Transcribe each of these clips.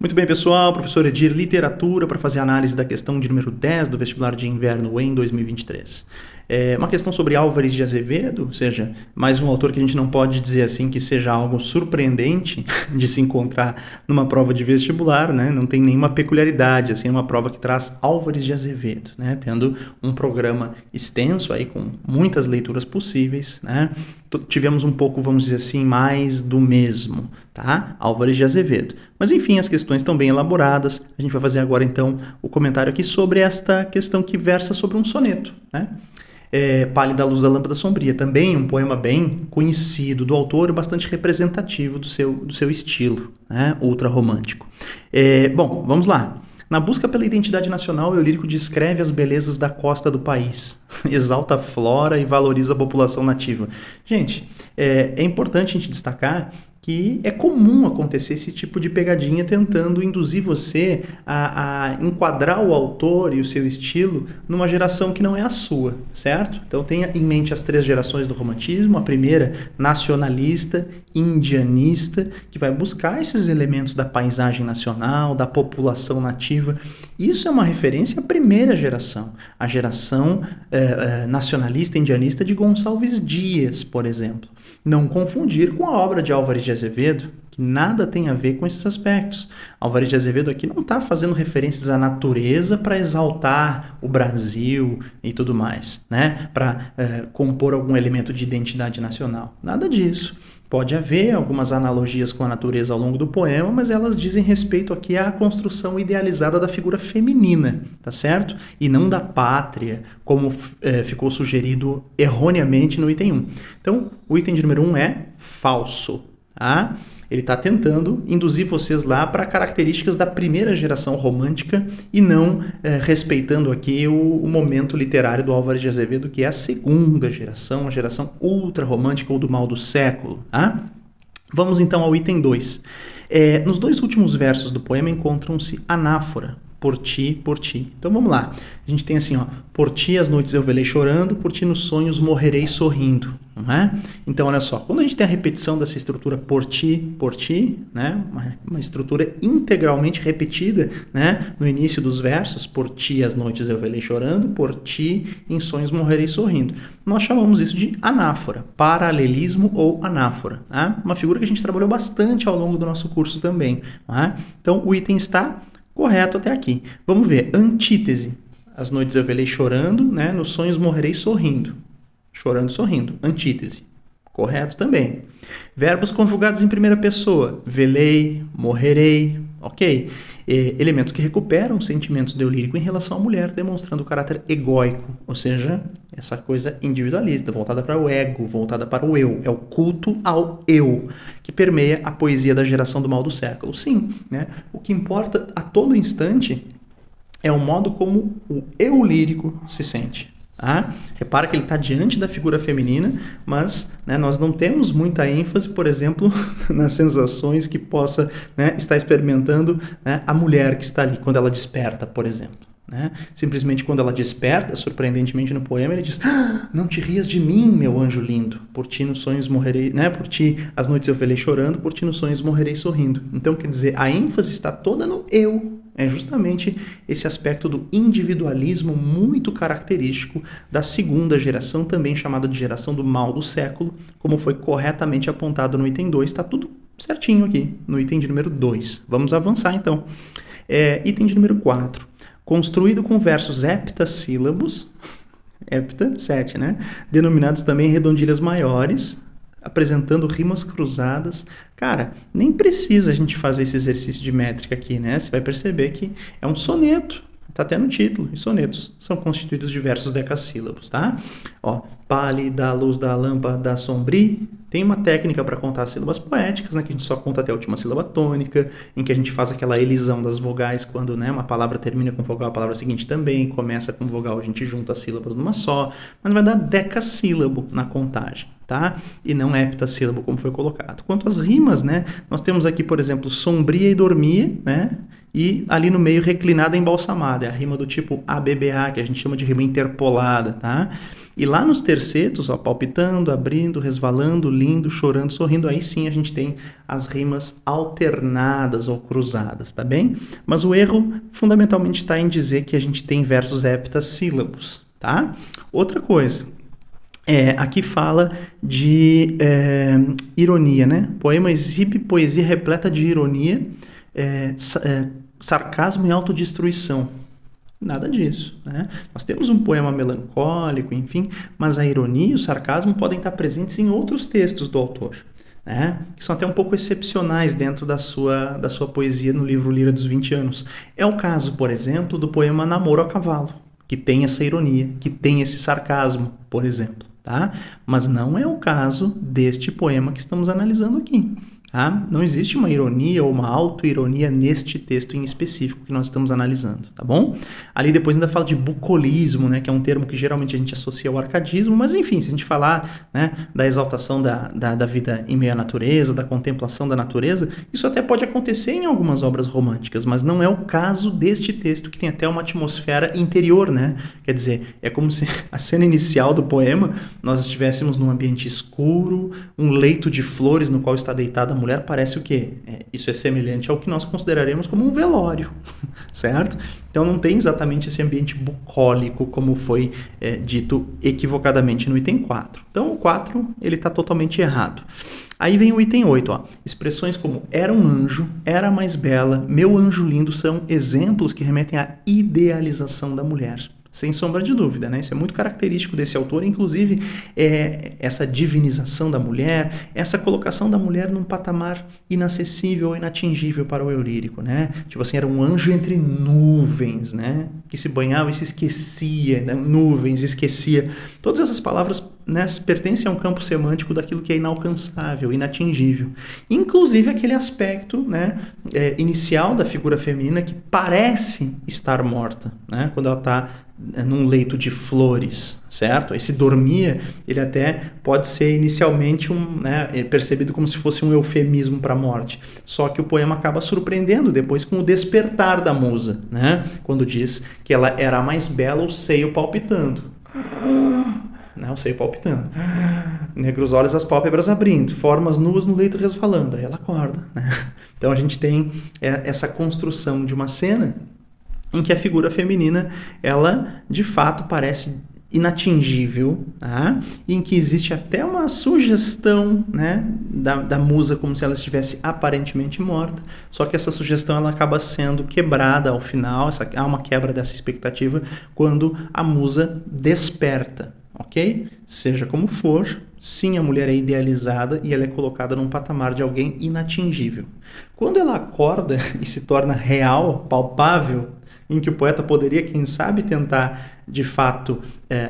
Muito bem, pessoal. Professor Edir, literatura para fazer análise da questão de número 10 do vestibular de inverno em 2023. É uma questão sobre Álvares de Azevedo, ou seja, mais um autor que a gente não pode dizer assim que seja algo surpreendente de se encontrar numa prova de vestibular, né? Não tem nenhuma peculiaridade, assim, é uma prova que traz Álvares de Azevedo, né? Tendo um programa extenso aí com muitas leituras possíveis, né? Tivemos um pouco, vamos dizer assim, mais do mesmo, tá? Álvares de Azevedo. Mas enfim, as questões estão bem elaboradas. A gente vai fazer agora então o comentário aqui sobre esta questão que versa sobre um soneto, né? Pálida Luz da Lâmpada Sombria, também um poema bem conhecido do autor e bastante representativo do seu estilo, né? Ultra romântico. Bom, vamos lá. Na busca pela identidade nacional, o lírico descreve as belezas da costa do país, exalta a flora e valoriza a população nativa. Gente, é importante a gente destacar que é comum acontecer esse tipo de pegadinha tentando induzir você a enquadrar o autor e o seu estilo numa geração que não é a sua, certo? Então tenha em mente as 3 gerações do romantismo. A primeira, nacionalista, indianista, que vai buscar esses elementos da paisagem nacional, da população nativa. Isso é uma referência à primeira geração, a geração nacionalista, indianista de Gonçalves Dias, por exemplo. Não confundir com a obra de Álvares de Azevedo, que nada tem a ver com esses aspectos. Álvares de Azevedo aqui não está fazendo referências à natureza para exaltar o Brasil e tudo mais, né? Para compor algum elemento de identidade nacional. Nada disso. Pode haver algumas analogias com a natureza ao longo do poema, mas elas dizem respeito aqui à construção idealizada da figura feminina, tá certo? E não da pátria, como ficou sugerido erroneamente no item 1. Então, o item de número 1 é falso, tá? Ele está tentando induzir vocês lá para características da primeira geração romântica e não respeitando aqui o momento literário do Álvares de Azevedo, que é a segunda geração, a geração ultra romântica ou do mal do século. Tá? Vamos então ao item 2. Nos 2 últimos versos do poema encontram-se anáfora. Por ti, por ti. Então vamos lá. A gente tem assim, ó. Por ti as noites eu velei chorando, por ti nos sonhos morrerei sorrindo. Não é? Então olha só. Quando a gente tem a repetição dessa estrutura por ti, né? Uma estrutura integralmente repetida, né? No início dos versos. Por ti as noites eu velei chorando, por ti em sonhos morrerei sorrindo. Nós chamamos isso de anáfora, paralelismo ou anáfora. Tá? Uma figura que a gente trabalhou bastante ao longo do nosso curso também. Tá? Então o item está correto até aqui. Vamos ver. Antítese. As noites eu velei chorando, né? Nos sonhos morrerei sorrindo. Chorando, sorrindo. Antítese. Correto também. Verbos conjugados em primeira pessoa. Velei, morrerei. Ok. Elementos que recuperam sentimentos do eu lírico em relação à mulher, demonstrando o caráter egóico. Ou seja, essa coisa individualista, voltada para o ego, voltada para o eu. É o culto ao eu, que permeia a poesia da geração do mal do século. Sim, né? O que importa a todo instante é o modo como o eu lírico se sente. Tá? Repara que ele está diante da figura feminina, mas né, nós não temos muita ênfase, por exemplo, nas sensações que possa estar experimentando a mulher que está ali, quando ela desperta, por exemplo. Né? Simplesmente quando ela desperta, surpreendentemente no poema, ele diz: não te rias de mim, meu anjo lindo, por ti nos sonhos morrerei, né? Por ti as noites eu velei chorando, por ti nos sonhos morrerei sorrindo. Então, quer dizer, a ênfase está toda no eu. É justamente esse aspecto do individualismo muito característico da segunda geração, também chamada de geração do mal do século, como foi corretamente apontado no item 2. Está tudo certinho aqui, no item de número 2. Vamos avançar, então. Item de número 4. Construído com versos heptassílabos, hepta, 7, né? Denominados também redondilhas maiores, apresentando rimas cruzadas. Cara, nem precisa a gente fazer esse exercício de métrica aqui, né? Você vai perceber que é um soneto. Tá até no título. E sonetos são constituídos de versos decassílabos, tá? Ó, pálida luz da lâmpada sombria. Tem uma técnica para contar as sílabas poéticas, né? Que a gente só conta até a última sílaba tônica, em que a gente faz aquela elisão das vogais quando, né, uma palavra termina com vogal, a palavra seguinte também começa com vogal, a gente junta as sílabas numa só, mas vai dar decassílabo na contagem, tá? E não heptassílabo como foi colocado. Quanto às rimas, né? Nós temos aqui, por exemplo, sombria e dormia, né? e ali no meio reclinada embalsamada, é a rima do tipo ABBA, que a gente chama de rima interpolada, tá? E lá nos tercetos, ó, palpitando, abrindo, resvalando, lindo, chorando, sorrindo, aí sim a gente tem as rimas alternadas ou cruzadas, tá bem? Mas o erro fundamentalmente está em dizer que a gente tem versos heptassílabos, tá? Outra coisa, aqui fala de ironia, né? Poema exibe poesia repleta de ironia, sarcasmo e autodestruição. Nada disso, né? Nós temos um poema melancólico, enfim, mas a ironia e o sarcasmo podem estar presentes em outros textos do autor, né? Que são até um pouco excepcionais dentro da sua poesia no livro Lira dos 20 Anos. É o caso, por exemplo, do poema Namoro a Cavalo, que tem essa ironia, que tem esse sarcasmo, por exemplo, tá? Mas não é o caso deste poema que estamos analisando aqui. Tá? Não existe uma ironia ou uma auto-ironia neste texto em específico que nós estamos analisando, tá bom? Ali depois ainda fala de bucolismo, né, que é um termo que geralmente a gente associa ao arcadismo, mas enfim, se a gente falar, né, da exaltação da vida em meio à natureza, da contemplação da natureza, isso até pode acontecer em algumas obras românticas, mas não é o caso deste texto, que tem até uma atmosfera interior, né? Quer dizer, é como se a cena inicial do poema nós estivéssemos num ambiente escuro, um leito de flores no qual está deitada mulher, parece o quê? Isso é semelhante ao que nós consideraremos como um velório, certo? Então não tem exatamente esse ambiente bucólico como foi dito equivocadamente no item 4. Então o 4 ele está totalmente errado. Aí vem o item 8, ó. Expressões como era um anjo, era mais bela, meu anjo lindo são exemplos que remetem à idealização da mulher. Sem sombra de dúvida, né? Isso é muito característico desse autor, inclusive essa divinização da mulher, essa colocação da mulher num patamar inacessível, inatingível para o eu lírico, né? Tipo assim, era um anjo entre nuvens, né? Que se banhava e se esquecia, né? Nuvens, esquecia. Todas essas palavras, né, pertencem a um campo semântico daquilo que é inalcançável, inatingível. Inclusive aquele aspecto, né, inicial da figura feminina que parece estar morta, né? Quando ela está num leito de flores, certo? Esse dormia, ele até pode ser inicialmente percebido como se fosse um eufemismo para a morte. Só que o poema acaba surpreendendo depois com o despertar da musa, né? Quando diz que ela era a mais bela, o seio palpitando. O seio palpitando. Negros os olhos, as pálpebras abrindo, formas nuas no leito resvalando. Aí ela acorda, né? Então a gente tem essa construção de uma cena em que a figura feminina, ela de fato parece inatingível, tá? E em que existe até uma sugestão, né, da musa como se ela estivesse aparentemente morta, só que essa sugestão ela acaba sendo quebrada ao final, há uma quebra dessa expectativa quando a musa desperta, ok? Seja como for, sim, a mulher é idealizada e ela é colocada num patamar de alguém inatingível. Quando ela acorda e se torna real, palpável, em que o poeta poderia, quem sabe, tentar, de fato,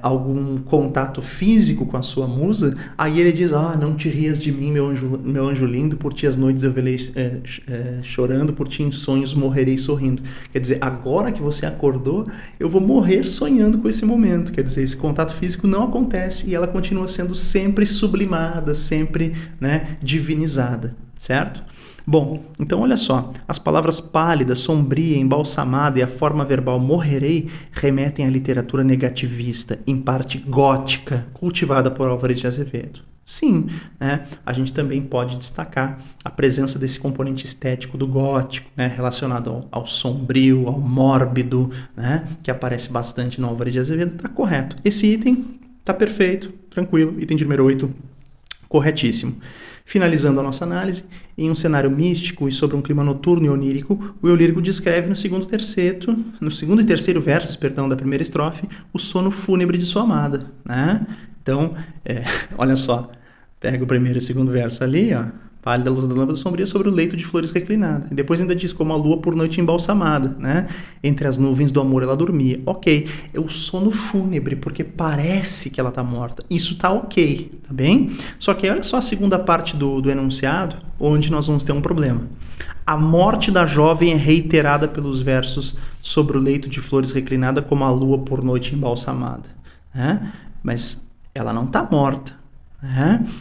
algum contato físico com a sua musa, aí ele diz, não te rias de mim, meu anjo lindo, por ti as noites eu velei chorando, por ti em sonhos morrerei sorrindo. Quer dizer, agora que você acordou, eu vou morrer sonhando com esse momento. Quer dizer, esse contato físico não acontece e ela continua sendo sempre sublimada, sempre, né, divinizada, certo? Bom, então olha só, as palavras pálida, sombria, embalsamada e a forma verbal morrerei remetem à literatura negativista, em parte gótica, cultivada por Álvares de Azevedo. Sim, né, a gente também pode destacar a presença desse componente estético do gótico, né, relacionado ao sombrio, ao mórbido, né, que aparece bastante no Álvares de Azevedo. Está correto. Esse item está perfeito, tranquilo, item de número 8, corretíssimo. Finalizando a nossa análise, em um cenário místico e sobre um clima noturno e onírico, o eu lírico descreve no segundo e terceiro versos, da primeira estrofe, o sono fúnebre de sua amada, né? Então, olha só, pega o primeiro e o segundo verso ali, ó, pálida luz da lâmpada sombria sobre o leito de flores reclinada. E depois ainda diz como a lua por noite embalsamada, né? Entre as nuvens do amor ela dormia. Ok, é o sono fúnebre, porque parece que ela está morta. Isso tá ok, tá bem? Só que olha só a segunda parte do enunciado, onde nós vamos ter um problema. A morte da jovem é reiterada pelos versos sobre o leito de flores reclinada como a lua por noite embalsamada, né? Mas ela não está morta.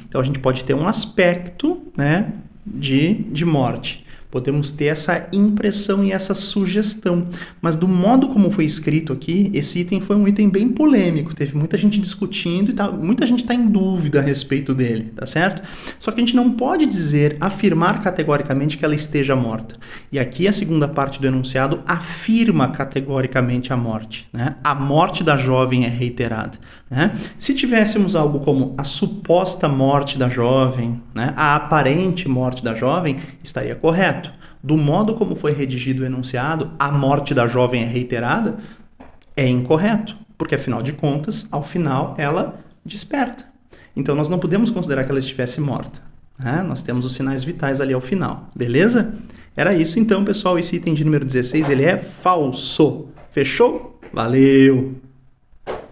Então a gente pode ter um aspecto, né, de morte, Podemos ter essa impressão e essa sugestão. Mas do modo como foi escrito aqui, esse item foi um item bem polêmico. Teve muita gente discutindo e muita gente está em dúvida a respeito dele, tá certo? Só que a gente não pode dizer, afirmar categoricamente que ela esteja morta. E aqui a segunda parte do enunciado afirma categoricamente a morte, né? A morte da jovem é reiterada, né? Se tivéssemos algo como a suposta morte da jovem, né? A aparente morte da jovem, estaria correto. Do modo como foi redigido o enunciado, a morte da jovem é reiterada, é incorreto, porque afinal de contas, ao final, ela desperta. Então nós não podemos considerar que ela estivesse morta, né? Nós temos os sinais vitais ali ao final, beleza? Era isso então, pessoal. Esse item de número 16, ele é falso. Fechou? Valeu!